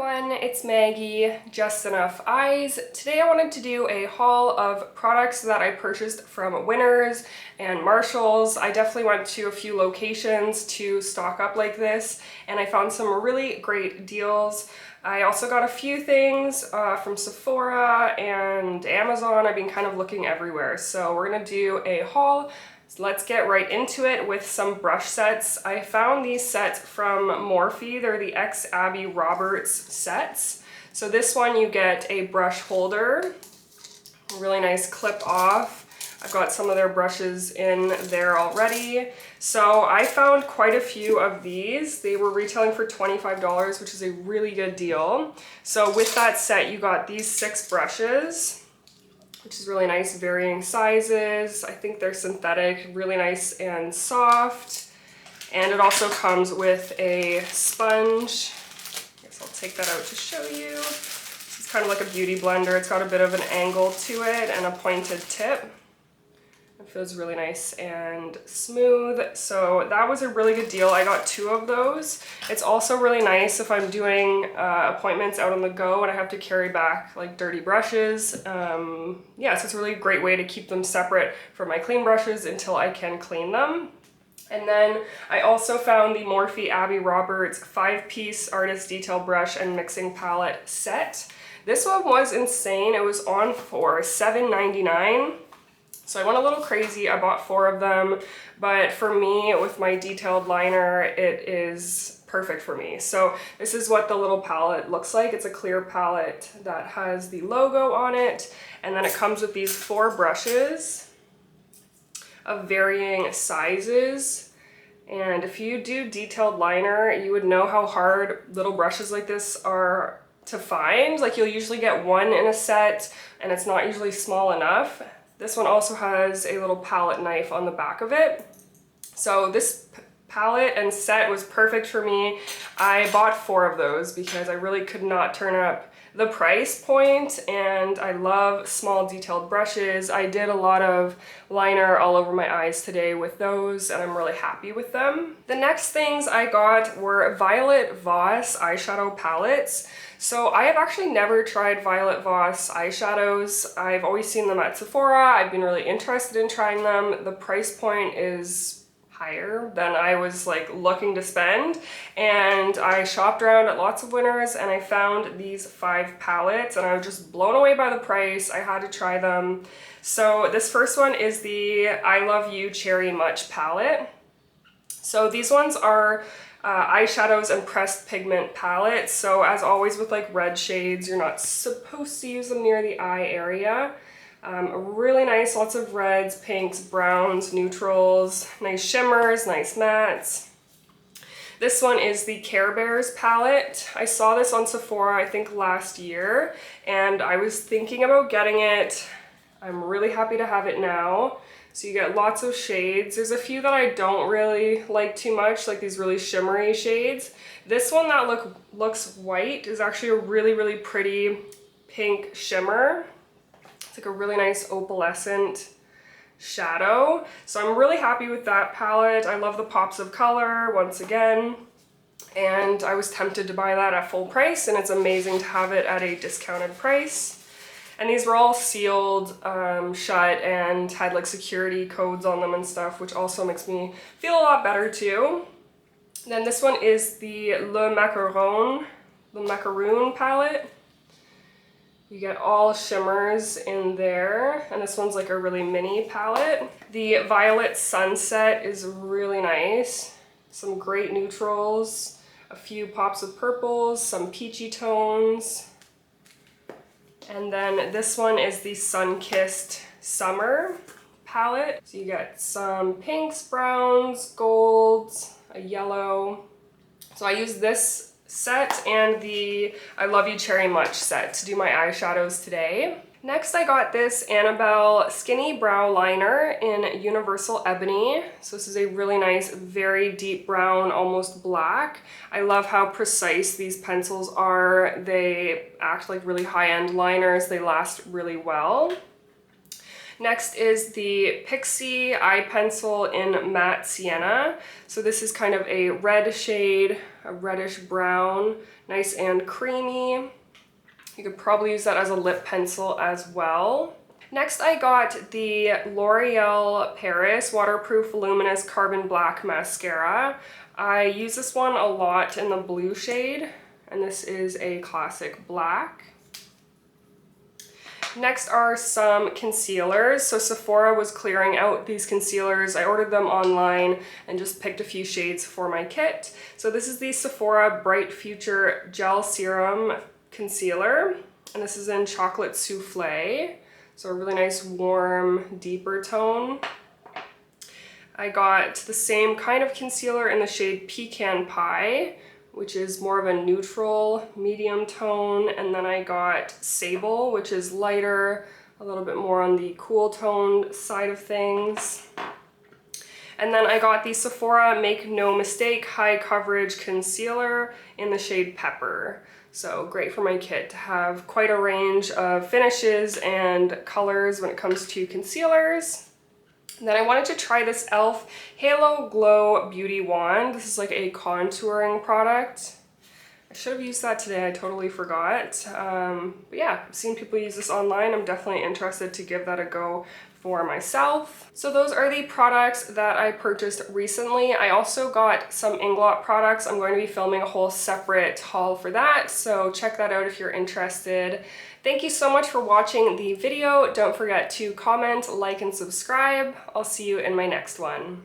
everyone, it's Maggie, Just Enough Eyes. Today I wanted to do a haul of products that I purchased from Winners and Marshalls. I definitely went to a few locations to stock up like this, and I found some really great deals. I also got a few things from Sephora and Amazon. I've been kind of looking everywhere, so we're gonna do a haul. So let's get right into it with some brush sets. I found these sets from Morphe. They're the X Abby Roberts sets. So this one you get a brush holder, really nice clip off. I've got some of their brushes in there already. So I found quite a few of these. They were retailing for $25, which is a really good deal. So with that set, you got these 6 brushes, which is really nice, varying sizes. I think they're synthetic, really nice and soft. And it also comes with a sponge. I guess I'll take that out to show you. This is kind of like a beauty blender. It's got a bit of an angle to it and a pointed tip. It feels really nice and smooth. So that was a really good deal. I got 2 of those. It's also really nice if I'm doing appointments out on the go and I have to carry back like dirty brushes. Yeah, so it's a really great way to keep them separate from my clean brushes until I can clean them. And then I also found the Morphe Abby Roberts 5-piece artist detail brush and mixing palette set. This one was insane. It was on for $7.99. So I went a little crazy. I bought 4 of them, but for me, with my detailed liner, it is perfect for me. So this is what the little palette looks like. It's a clear palette that has the logo on it, and then it comes with these 4 brushes of varying sizes. And if you do detailed liner, you would know how hard little brushes like this are to find. Like, you'll usually get 1 in a set, and it's not usually small enough. This one also has a little palette knife on the back of it. So this palette and set was perfect for me. I bought 4 of those because I really could not turn up the price point, and I love small detailed brushes. I did a lot of liner all over my eyes today with those, and I'm really happy with them. The next things I got were Violet Voss eyeshadow palettes. So I have actually never tried Violet Voss eyeshadows. I've always seen them at Sephora. I've been really interested in trying them. The price point is higher than I was like looking to spend, and I shopped around at lots of Winners and I found these 5 palettes and I was just blown away by the price. I had to try them. So this first one is the I Love You Cherry Much palette. So these ones are eyeshadows and pressed pigment palettes. So as always with like red shades, you're not supposed to use them near the eye area. Really nice, lots of reds, pinks, browns, neutrals, nice shimmers, nice mattes. This one is the Care Bears palette. I saw this on Sephora, I think last year, and I was thinking about getting it. I'm really happy to have it now. So you get lots of shades. There's a few that I don't really like too much, like these really shimmery shades. This one that looks white is actually a really, really pretty pink shimmer. It's like a really nice opalescent shadow. So I'm really happy with that palette. I love the pops of color once again. And I was tempted to buy that at full price, and it's amazing to have it at a discounted price. And these were all sealed shut and had like security codes on them and stuff, which also makes me feel a lot better too. Then this one is the Macaron palette. You get all shimmers in there, and this one's like a really mini palette. The Violet Sunset is really nice. Some great neutrals, a few pops of purples, some peachy tones. And then this one is the Sunkissed Summer palette. So you get some pinks, browns, golds, a yellow. So I use this set and the I Love You Cherry Much set to do my eyeshadows today. Next I got this Annabelle Skinny Brow Liner in Universal Ebony. So this is a really nice, very deep brown, almost black. I love how precise these pencils are. They act like really high-end liners. They last really well. Next is the Pixi eye pencil in matte Siena. So this is kind of a red shade, a reddish brown, nice and creamy. You could probably use that as a lip pencil as well. Next, I got the L'Oreal Paris Waterproof Luminous Carbon Black Mascara. I use this one a lot in the blue shade, and this is a classic black. Next are some concealers. So Sephora was clearing out these concealers. I ordered them online and just picked a few shades for my kit. So this is the Sephora Bright Future Gel Serum Concealer, and this is in Chocolate Souffle. So a really nice, warm, deeper tone. I got the same kind of concealer in the shade Pecan Pie, which is more of a neutral, medium tone. And then I got Sable, which is lighter, a little bit more on the cool toned side of things. And then I got the Sephora Make No Mistake High Coverage Concealer in the shade Pepper. So great for my kit to have quite a range of finishes and colors when it comes to concealers. And then I wanted to try this e.l.f. Halo Glow Beauty Wand. This is like a contouring product. I should have used that today, I totally forgot. But yeah, I've seen people use this online. I'm definitely interested to give that a go for myself. So those are the products that I purchased recently. I also got some Inglot products. I'm going to be filming a whole separate haul for that, so check that out if you're interested. Thank you so much for watching the video. Don't forget to comment, like, and subscribe. I'll see you in my next one.